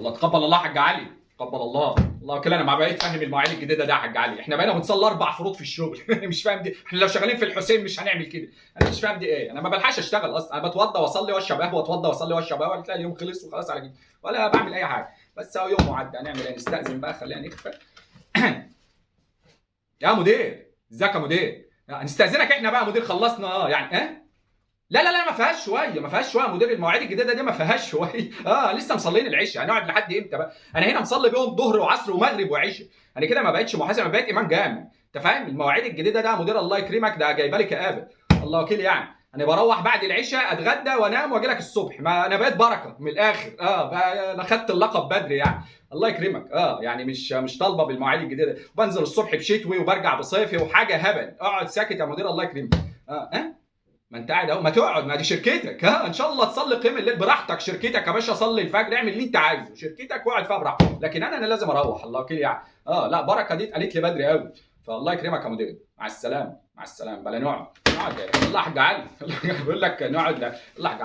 الله، تقبل الله يا حاج علي، تقبل الله. الله كده انا ما بقيت فاهم المواعيد الجديده ده يا حاج علي. احنا بقينا بنصلي 4 فروض في الشغل. مش فاهم دي. احنا لو شغالين في الحسين مش هنعمل كده. انا مش فاهم دي ايه. انا ما بلحقش اشتغل اصلا. انا بتوضى واصلي واشرب قهوه، واتوضى واصلي واشرب قهوه، تلاقي اليوم خلص وخلاص على كده، ولا بعمل اي حاجه. بس هو يوم وعدى، هنعمل ايه؟ نستأذن بقى، خلينا نخفى. يا مدير، ازيك يا مدير؟ هنستأذنك احنا بقى يا مدير، خلصنا يعني ايه؟ لا لا لا، ما فيهاش شويه، ما فيهاش شويه يا مدير. المواعيد الجديده دي ما فيهاش شويه. لسه مصلين العشاء، هنقعد لحد امتى بقى؟ انا هنا مصلي بيهم ظهر وعصر ومغرب وعشاء. انا كده ما بقتش محاسب، انا بقيت امام جامع. انت فاهم؟ المواعيد الجديده ده يا مدير الله يكرمك، ده جايبه لي كآبه. الله وكيل يعني. انا بروح بعد العشاء اتغدى وانام واجي لك الصبح. ما انا بقيت بركه من الاخر. بقى انا خدت اللقب بدري يعني. الله يكرمك. يعني مش طالبه بالمواعيد الجديده. بنزل الصبح بشتوي وبرجع بصيفي وحاجه هبل. اقعد ساكت يا مدير الله يكرمك. ما انت قاعد اهو، ما تقعد، ما دي شركتك. ان شاء الله تصلي قيام الليل براحتك. شركتك يا باشا، صلي الفجر، اعمل اللي انت عايزه، شركتك واقعد فيها براحتك. لكن انا لازم اروح. الله وكيل يعني. لا، بركه دي اتقالت لي بدري قوي. فالله يكرمك يا مدير. مع السلامه، مع السلامه. بلا نقعد. الله يا حاج علي. بقول لك نقعد. الله يا حاج علي.